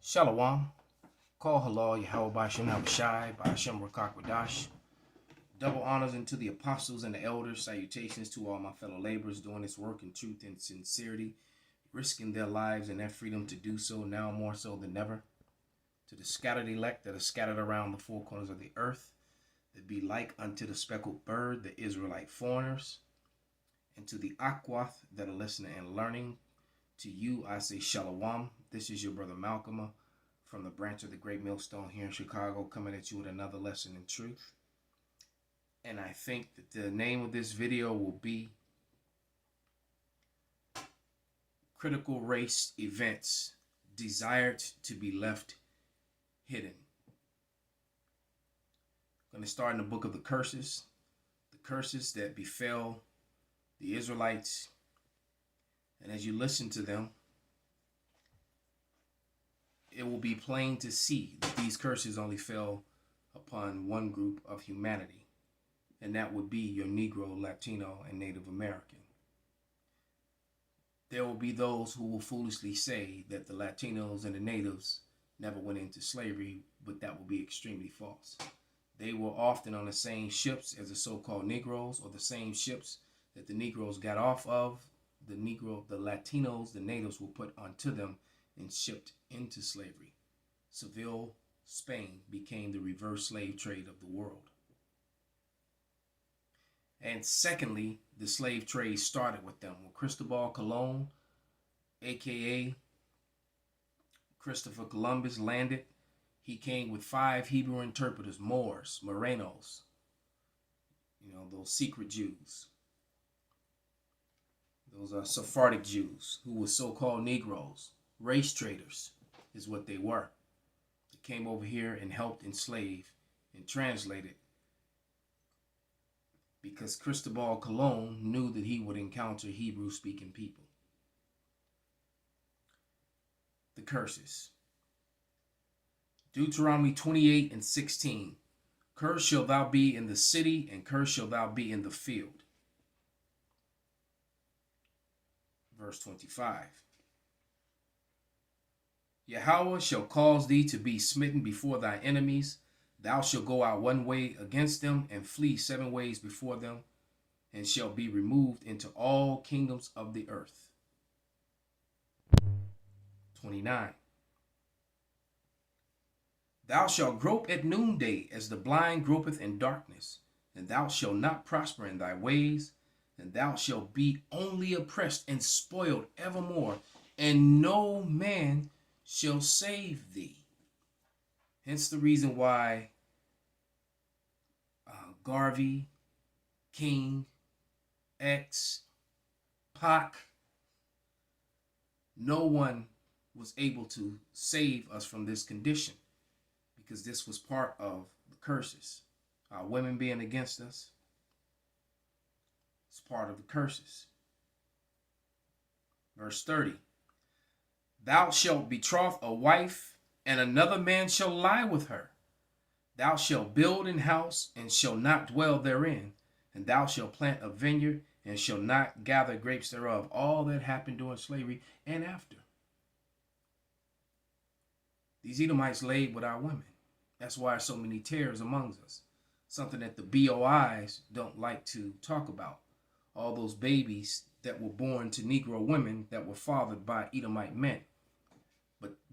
Shalom. Call halal Yahweh Bashem Abishai Bashem Rakakwadash. Double honors unto the apostles and the elders. Salutations to all my fellow laborers doing this work in truth and sincerity, risking their lives and their freedom to do so now more so than ever. To the scattered elect that are scattered around the four corners of the earth, that be like unto the speckled bird, the Israelite foreigners. And to the Akwath that are listening and learning, to you I say Shalom. This is your brother Malcolm from the branch of the Great Millstone here in Chicago, coming at you with another lesson in truth. And I think that the name of this video will be Critical Race Events Desired to be Left Hidden. I'm going to start in the book of the curses that befell the Israelites. And as you listen to them, it will be plain to see that these curses only fell upon one group of humanity, and that would be your Negro, Latino, and Native American. There will be those who will foolishly say that the Latinos and the Natives never went into slavery, but that will be extremely false. They were often on the same ships as the so-called Negroes, or the same ships that the Negroes got off of. The Latinos, the Natives were put onto them and shipped into slavery. Seville, Spain became the reverse slave trade of the world. And secondly, the slave trade started with them. When Cristobal Colon, aka Christopher Columbus, landed, he came with 5 Hebrew interpreters, Moors, Morenos, those secret Jews. Those are Sephardic Jews who were so-called Negroes. Race traders is what they were. They came over here and helped enslave and translated because Cristobal Colon knew that he would encounter Hebrew-speaking people. The curses. Deuteronomy 28:16. Cursed shall thou be in the city, and cursed shall thou be in the field. Verse 25. Yahweh shall cause thee to be smitten before thy enemies. Thou shalt go out one way against them, and flee 7 ways before them, and shall be removed into all kingdoms of the earth. 29. Thou shalt grope at noonday as the blind gropeth in darkness, and thou shalt not prosper in thy ways, and thou shalt be only oppressed and spoiled evermore, and no man shall save thee. Hence the reason why Garvey, King, X, Pac, no one was able to save us from this condition, because this was part of the curses. Our women being against us, it's part of the curses. Verse 30. Thou shalt betroth a wife, and another man shall lie with her. Thou shalt build an house, and shalt not dwell therein. And thou shalt plant a vineyard, and shalt not gather grapes thereof. All that happened during slavery and after. These Edomites laid with our women. That's why so many tares among us. Something that the BOIs don't like to talk about. All those babies that were born to Negro women that were fathered by Edomite men.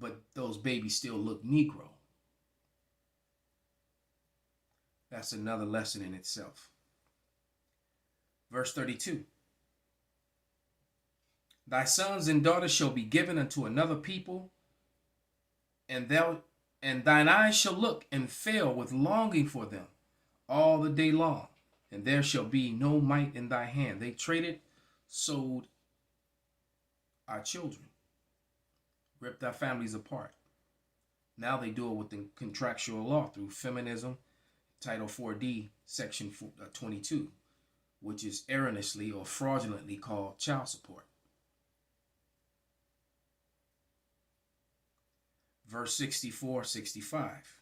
But those babies still look Negro. That's another lesson in itself. Verse 32. Thy sons and daughters shall be given unto another people, and thine eyes shall look and fail with longing for them all the day long, and there shall be no might in thy hand. They traded, sold our children, ripped our families apart. Now they do it with the contractual law through feminism, Title 4D, Section 22, which is erroneously or fraudulently called child support. Verse 64, 65.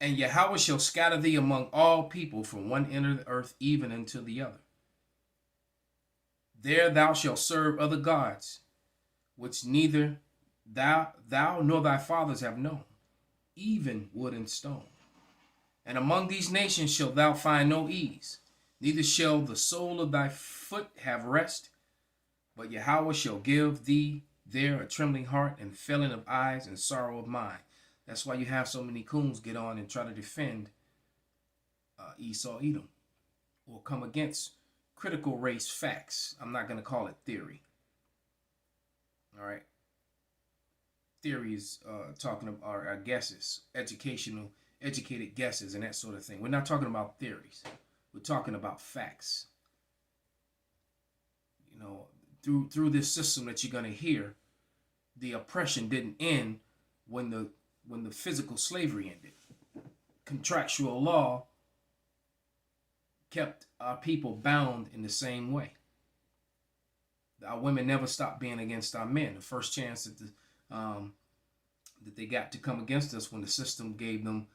And Yahweh shall scatter thee among all people from one end of the earth even unto the other. There thou shalt serve other gods, which neither thou nor thy fathers have known, even wood and stone. And among these nations shalt thou find no ease, neither shall the sole of thy foot have rest, but Yahweh shall give thee there a trembling heart and failing of eyes and sorrow of mind. That's why you have so many coons get on and try to defend Esau, Edom, or come against critical race facts. I'm not going to call it theory. All right. Theory is talking about our guesses, educated guesses and that sort of thing. We're not talking about theories. We're talking about facts. You know, through this system that you're going to hear, the oppression didn't end when the physical slavery ended. Contractual law kept our people bound in the same way. Our women never stopped being against our men. The first chance that they got to come against us when the system gave them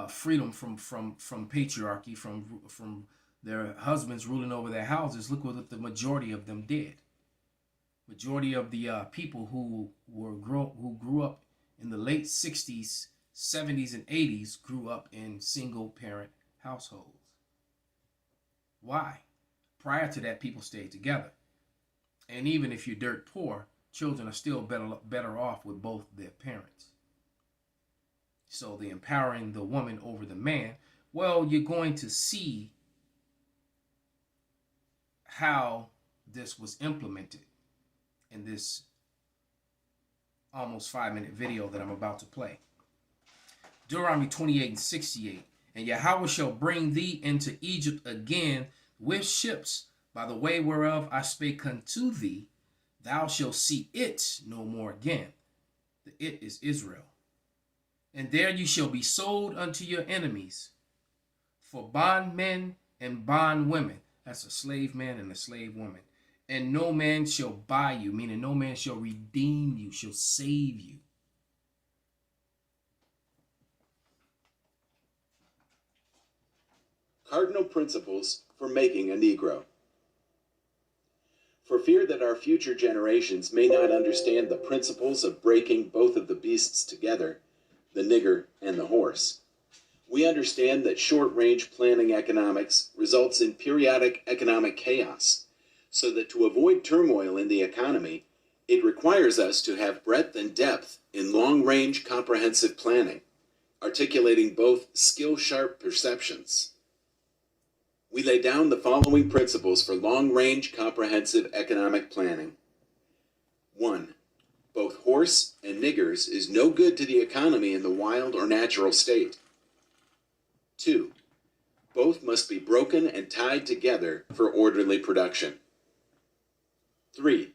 freedom from patriarchy, from their husbands ruling over their houses. Look what the majority of them did. Majority of the people who grew up in the late 60s, 70s, and 80s grew up in single parent households. Why? Prior to that, people stayed together. And even if you're dirt poor, children are still better off with both their parents. So the empowering the woman over the man, well, you're going to see how this was implemented in this almost 5-minute video that I'm about to play. Deuteronomy 28:68. And Yahweh shall bring thee into Egypt again with ships, by the way whereof I spake unto thee. Thou shalt see it no more again. The it is Israel. And there you shall be sold unto your enemies for bondmen and bondwomen. That's a slave man and a slave woman. And no man shall buy you, meaning no man shall redeem you, shall save you. Cardinal principles for making a Negro. For fear that our future generations may not understand the principles of breaking both of the beasts together, the nigger and the horse, we understand that short-range planning economics results in periodic economic chaos, so that to avoid turmoil in the economy, it requires us to have breadth and depth in long-range comprehensive planning, articulating both skill-sharp perceptions. We lay down the following principles for long-range comprehensive economic planning. 1. Both horse and niggers is no good to the economy in the wild or natural state. 2. Both must be broken and tied together for orderly production. 3.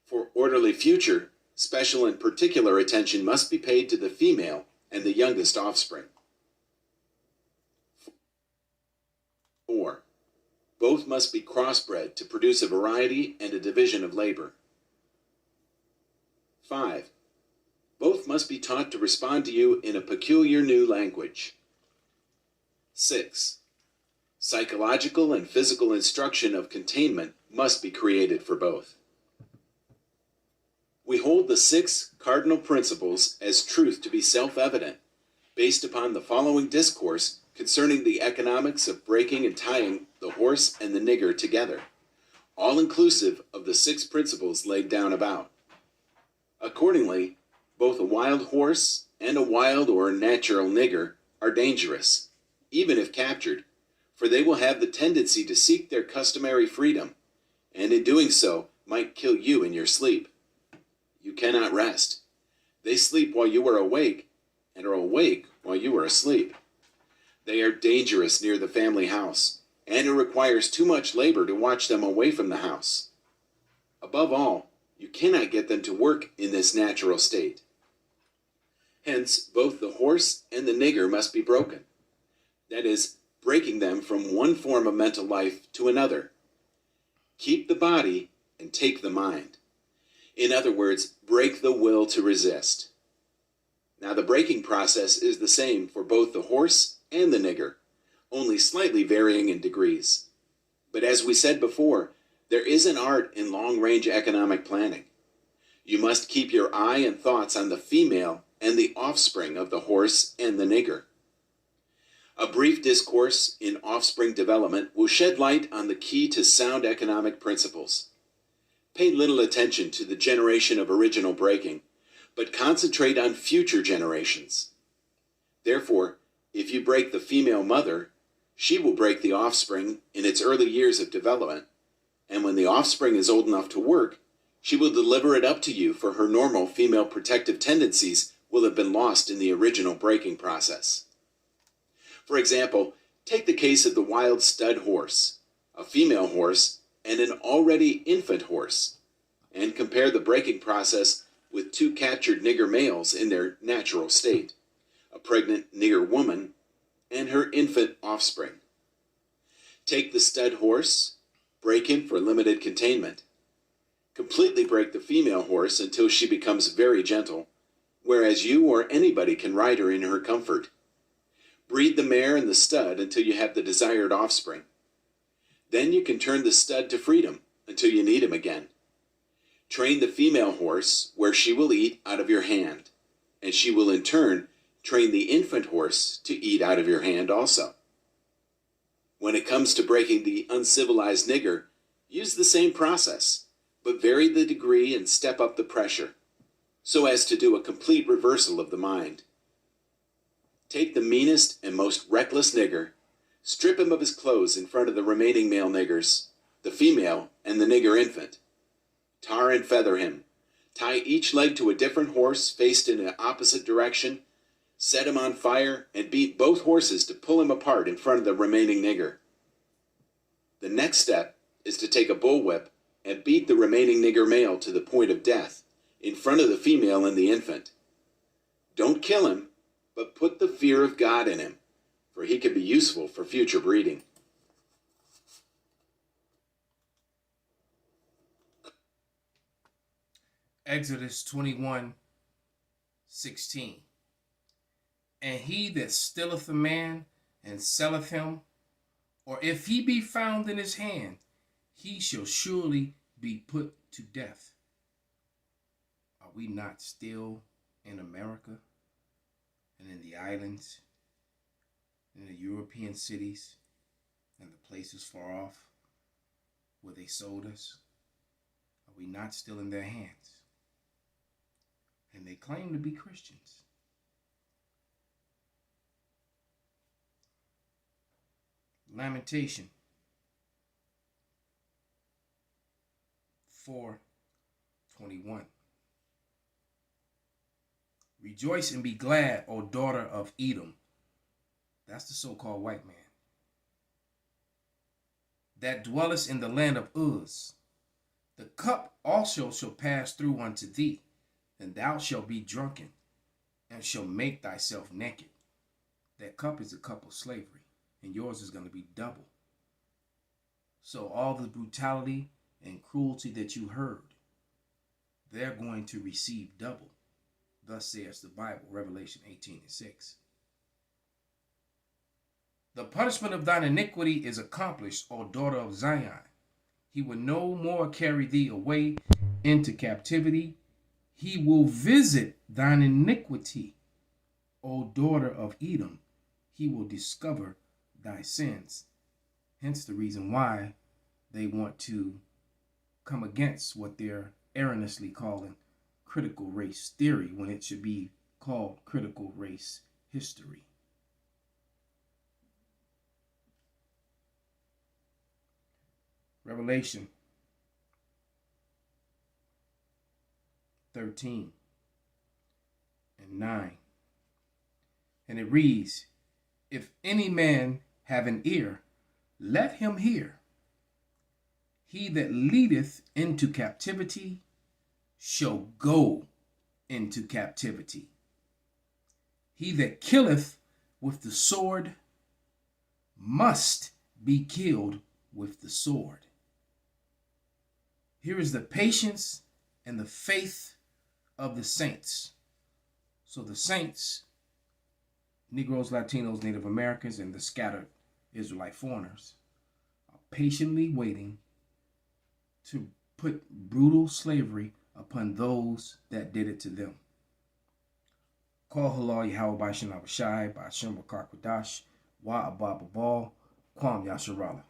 For orderly future, special and particular attention must be paid to the female and the youngest offspring. 4. Both must be crossbred to produce a variety and a division of labor. 5. Both must be taught to respond to you in a peculiar new language. 6. Psychological and physical instruction of containment must be created for both. We hold the 6 cardinal principles as truth to be self-evident, based upon the following discourse concerning the economics of breaking and tying the horse and the nigger together, all inclusive of the 6 principles laid down about. Accordingly, both a wild horse and a wild or natural nigger are dangerous, even if captured, for they will have the tendency to seek their customary freedom, and in doing so might kill you in your sleep. You cannot rest. They sleep while you are awake, and are awake while you are asleep. They are dangerous near the family house, and it requires too much labor to watch them away from the house. Above all, you cannot get them to work in this natural state. Hence, both the horse and the nigger must be broken. That is, breaking them from one form of mental life to another. Keep the body and take the mind. In other words, break the will to resist. Now, the breaking process is the same for both the horse and the nigger, only slightly varying in degrees. But as we said before, there is an art in long-range economic planning. You must keep your eye and thoughts on the female and the offspring of the horse and the nigger. A brief discourse in offspring development will shed light on the key to sound economic principles. Pay little attention to the generation of original breaking, but concentrate on future generations. Therefore, if you break the female mother, she will break the offspring in its early years of development, and when the offspring is old enough to work, she will deliver it up to you, for her normal female protective tendencies will have been lost in the original breaking process. For example, take the case of the wild stud horse, a female horse, and an already infant horse, and compare the breaking process with two captured nigger males in their natural state, a pregnant nigger woman and her infant offspring. Take the stud horse, break him for limited containment. Completely break the female horse until she becomes very gentle, whereas you or anybody can ride her in her comfort. Breed the mare and the stud until you have the desired offspring. Then you can turn the stud to freedom until you need him again. Train the female horse where she will eat out of your hand, and she will in turn train the infant horse to eat out of your hand also. When it comes to breaking the uncivilized nigger, use the same process, but vary the degree and step up the pressure, so as to do a complete reversal of the mind. Take the meanest and most reckless nigger, strip him of his clothes in front of the remaining male niggers, the female and the nigger infant. Tar and feather him. Tie each leg to a different horse faced in an opposite direction, set him on fire, and beat both horses to pull him apart in front of the remaining nigger. The next step is to take a bullwhip and beat the remaining nigger male to the point of death in front of the female and the infant. Don't kill him, but put the fear of God in him, for he can be useful for future breeding. Exodus 21:16. And he that stealeth a man and selleth him, or if he be found in his hand, he shall surely be put to death. Are we not still in America and in the islands, in the European cities, and the places far off where they sold us? Are we not still in their hands? And they claim to be Christians. Lamentation 4:21. Rejoice and be glad, O daughter of Edom. That's the so-called white man. That dwellest in the land of Uz. The cup also shall pass through unto thee, and thou shalt be drunken, and shalt make thyself naked. That cup is a cup of slavery, and yours is going to be double. So all the brutality and cruelty that you heard, they're going to receive double. Thus says the Bible, Revelation 18:6. The punishment of thine iniquity is accomplished, O daughter of Zion. He will no more carry thee away into captivity. He will visit thine iniquity, O daughter of Edom. He will discover thy sins. Hence the reason why they want to come against what they're erroneously calling critical race theory, when it should be called critical race history. Revelation 13:9. And it reads, if any man have an ear, let him hear. He that leadeth into captivity shall go into captivity. He that killeth with the sword must be killed with the sword. Here is the patience and the faith of the saints. So the saints, Negroes, Latinos, Native Americans, and the scattered Israelite foreigners are patiently waiting to put brutal slavery upon those that did it to them. Call halal Yahweh Bashim Abishai, Bashim Rakak Wadash, Wa Abba Babal, Kwam Yasharala.